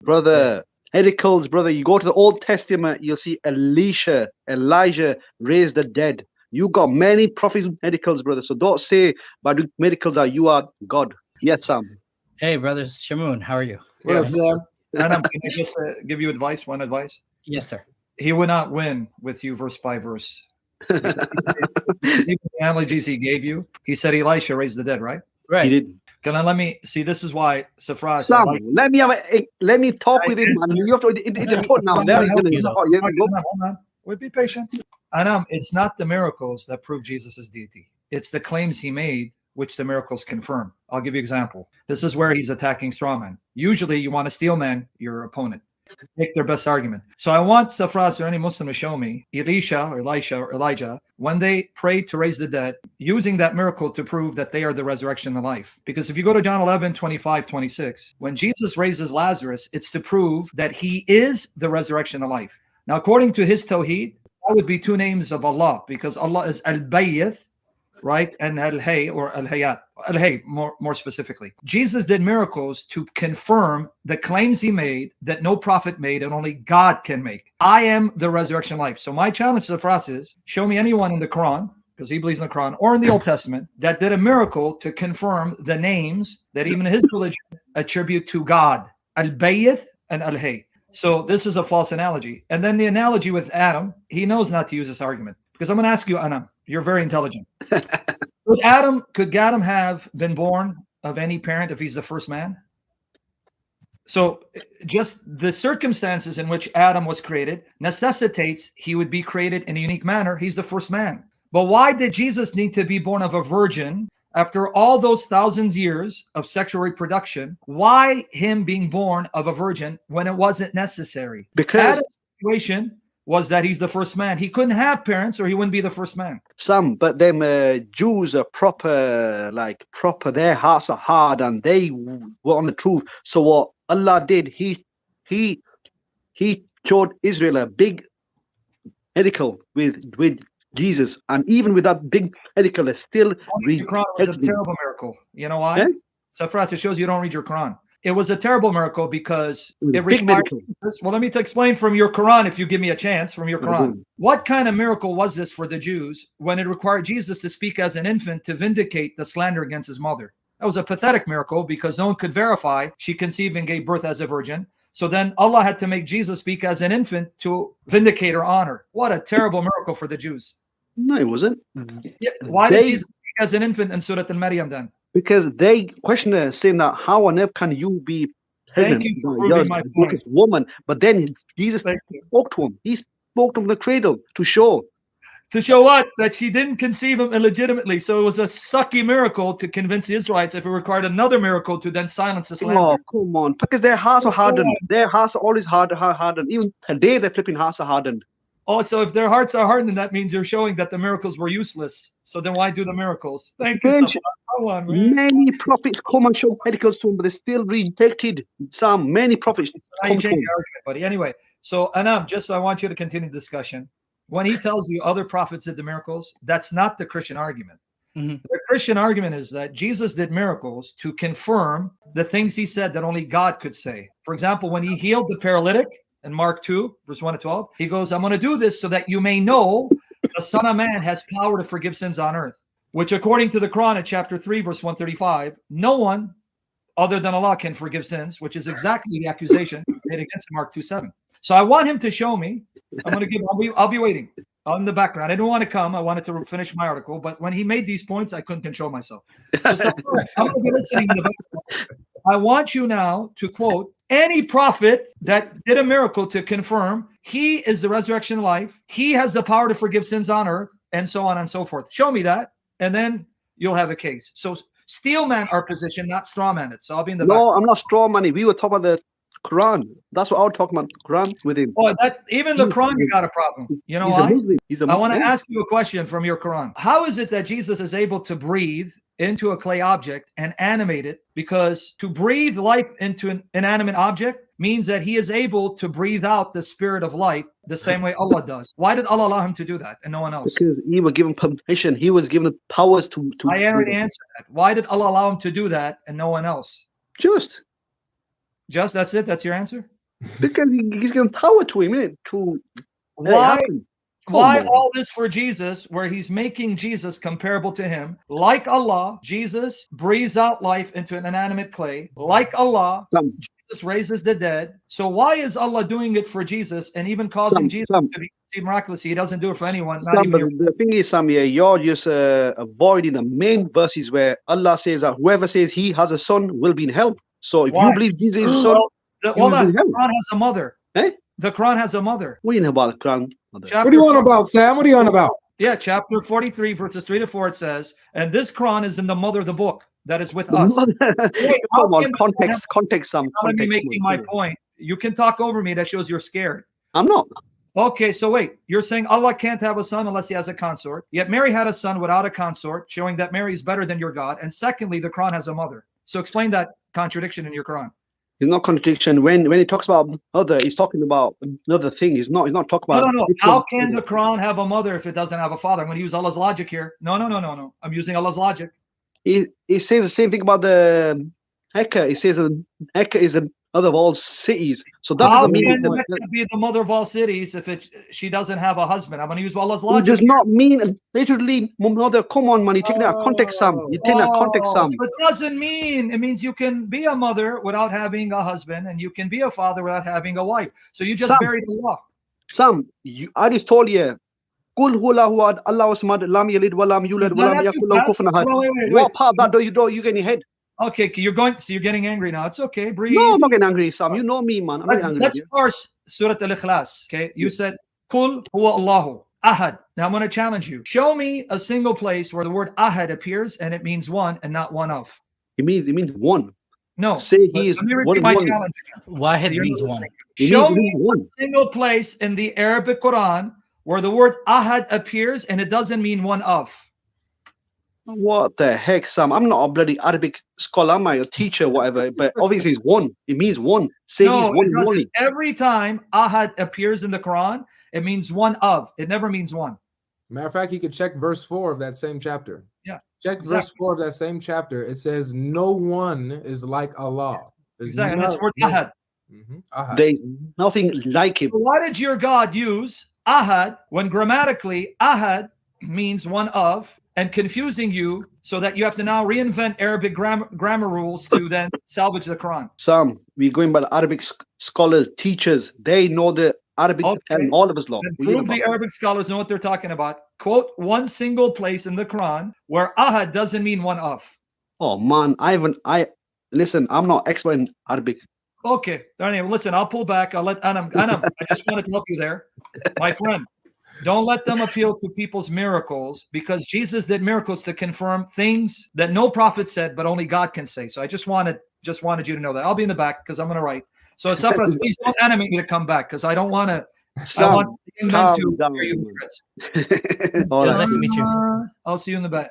Brother, miracles, brother. You go to the Old Testament, you'll see Elijah raised the dead. You got many prophets with miracles, brother. So don't say by doing miracles that you are God. Yes, Sam. Hey, brothers, Shamoun, how are you? Yeah. Yes. Adam, can I just give you advice? One advice. Yes, sir. He would not win with you verse by verse. Because even the analogies he gave you, he said Elisha raised the dead, right? Right. He did. Can I let me see? This is why Safras. Sam, let me talk with him, man. You have to talk now. It's very helpful, though. Hold on. Wait, be patient. Anam, it's not the miracles that prove Jesus' deity. It's the claims he made, which the miracles confirm. I'll give you an example. This is where he's attacking strawman. Usually you want to steel man your opponent. Make their best argument. So I want Safras or any Muslim to show me Elisha or Elisha or Elijah when they prayed to raise the dead, using that miracle to prove that they are the resurrection and the life. Because if you go to John 11, 25, 26, when Jesus raises Lazarus, it's to prove that he is the resurrection and life. Now, according to his Tawheed, that would be two names of Allah, because Allah is Al-Bayyith, right? And Al-Hay or Al-Hayat. Al-Hay, more specifically. Jesus did miracles to confirm the claims he made that no prophet made and only God can make. I am the resurrection life. So my challenge to the Fras is, show me anyone in the Quran, because he believes in the Quran, or in the Old Testament, that did a miracle to confirm the names that even his religion attribute to God. Al-Bayyith and Al-Hay. So this is a false analogy. And then the analogy with Adam, he knows not to use this argument. Because I'm going to ask you, Anam, you're very intelligent. Could Adam have been born of any parent if he's the first man? So just the circumstances in which Adam was created necessitates he would be created in a unique manner. He's the first man. But why did Jesus need to be born of a virgin after all those thousands years of sexual reproduction? Why him being born of a virgin when it wasn't necessary? Because Adam's situation was that he's the first man. He couldn't have parents or he wouldn't be the first man. Some, but them Jews are proper. Their hearts are hard and they were on the truth. So what Allah did, he showed Israel a big miracle with Jesus, and even with that big miracle, they still The Quran was a terrible miracle. You know why? Yeah? Safras, it shows you don't read your Quran. It was a terrible miracle because it big required miracle. this. Well, let me explain from your Quran, if you give me a chance, from your Quran. What kind of miracle was this for the Jews when it required Jesus to speak as an infant to vindicate the slander against his mother? That was a pathetic miracle because no one could verify she conceived and gave birth as a virgin. So then Allah had to make Jesus speak as an infant to vindicate her honor. What a terrible miracle for the Jews. No, it wasn't. Yeah. Why did Jesus speak as an infant in Surah Al-Maryam then? Because they question saying that how on earth can you be pregnant? Thank you for proving my point. Woman, but then Jesus spoke to him. He spoke to him in the cradle to show. To show what? That she didn't conceive him illegitimately. So it was a sucky miracle to convince the Israelites if it required another miracle to then silence the slander. Oh, come on. Because their hearts are hardened. Their hearts are always hardened. Even today, their flipping hearts are hardened. Oh, so if their hearts are hardened, that means you're showing that the miracles were useless. So then why do the miracles? Thank you so much. Come on, man. Many prophets come and show miracles to him, but they still rejected some. Many prophets come to him. Buddy. Anyway, so Anam, just I want you to continue the discussion. When he tells you other prophets did the miracles, that's not the Christian argument. Mm-hmm. The Christian argument is that Jesus did miracles to confirm the things he said that only God could say. For example, when he healed the paralytic in Mark 2, verse 1 to 12, he goes, I'm going to do this so that you may know the Son of Man has power to forgive sins on earth, which according to the Quran at chapter 3, verse 135, no one other than Allah can forgive sins, which is exactly the accusation made against Mark 2:7. So I want him to show me. I'll be waiting in the background. I didn't want to come. I wanted to finish my article, but when he made these points, I couldn't control myself. So I'm going to be listening in the background. I want you now to quote any prophet that did a miracle to confirm he is the resurrection life, he has the power to forgive sins on earth, and so on and so forth. Show me that, and then you'll have a case. So steel man our position, not straw man it. So I'll be in the background. No, I'm not straw manning. We were talking about the Quran. That's what I was talking about, Quran with him. Oh, even the Quran, you got a problem. You know why? I want to ask you a question from your Quran. How is it that Jesus is able to breathe into a clay object and animate it? Because to breathe life into an inanimate object means that he is able to breathe out the spirit of life the same way Allah does. Why did Allah allow him to do that and no one else? Because he was given permission. He was given powers to I already answered that. Why did Allah allow him to do that and no one else? Just. Just that's it. That's your answer. Because he's giving power to him, innit? To Why? Come Why on. all this for Jesus, where he's making Jesus comparable to him? Like Allah, Jesus breathes out life into an inanimate clay. Like Allah, Jesus raises the dead. So why is Allah doing it for Jesus and even causing Jesus to be conceived miraculously? He doesn't do it for anyone. Not even the thing is, Sam, yeah, you're just avoiding the main verses where Allah says that whoever says he has a son will be in hell. So if you believe Jesus is a son, hold on. The Quran has a mother. Eh? The Quran has a mother. What do you know about the Quran? What are you on about, Sam? What are you on about? Yeah, chapter 43, verses 3 to 4, it says, and this Quran is in the mother of the book that is with us. Wait, come on, context, Sam. I'm making my point. You can talk over me. That shows you're scared. I'm not. Okay, so wait. You're saying Allah can't have a son unless he has a consort. Yet Mary had a son without a consort, showing that Mary is better than your God. And secondly, the Quran has a mother. So explain that contradiction in your Quran. It's not contradiction. When he talks about mother, he's talking about another thing. He's not talking about. No. How can the Quran have a mother if it doesn't have a father? I'm going to use Allah's logic here. No. I'm using Allah's logic. He says the same thing about the Heka. He says Heka is the mother of all cities. So that doesn't mean Heka be the mother of all cities if she doesn't have a husband. I'm going to use Allah's logic. It does not mean literally mother. Come on, man. You take that context, Sam. You take that context, Sam. So it doesn't mean. It means you can be a mother without having a husband, and you can be a father without having a wife. So you just buried Allah. Sam, I just told you. Qul huwallahu ahad, Allahu samad, lam yalid wa lam yulad wa lam yakul lahu kufuwan ahad. What part of that do you get in your head? Okay, you're getting angry now. It's okay. Breathe. No, I'm not getting angry, Sam. You know me, man. Let's parse Surah Al-Ikhlas. Okay, you said Qul huwa Allahu ahad. Now I'm going to challenge you. Show me a single place where the word ahad appears and it means one and not one of. It means one. No. Say he is let me repeat my challenge. Wahid means one. Show me a single place in the Arabic Quran where the word ahad appears and it doesn't mean one of. What the heck, Sam? I'm not a bloody Arabic scholar, am I? A teacher, whatever. But obviously it's one. It means one. Say he's one only. Every time ahad appears in the Quran, it means one of. It never means one. Matter of fact, you could check verse 4 of that same chapter. Yeah. Check verse 4 of that same chapter. It says, no one is like Allah. Exactly. And it's word ahad. Ahad. There's nothing like him. So why did your God use ahad when grammatically ahad means one of, and confusing you so that you have to now reinvent Arabic grammar rules to then salvage the Quran? Sam, we're going by the Arabic scholars, teachers. They know the Arabic and all of us law. Prove the Arabic scholars know what they're talking about. Quote one single place in the Quran where ahad doesn't mean one of. Oh man, listen, I'm not expert in Arabic. Okay, anyway, listen, I'll pull back. I'll let Anam, I just wanted to help you there. My friend, don't let them appeal to people's miracles, because Jesus did miracles to confirm things that no prophet said, but only God can say. So I just wanted you to know that. I'll be in the back because I'm going to write. So it's up for us. Please don't animate me to come back, because I don't want to. I want to hear you. Nice to meet you. I'll see you in a bit.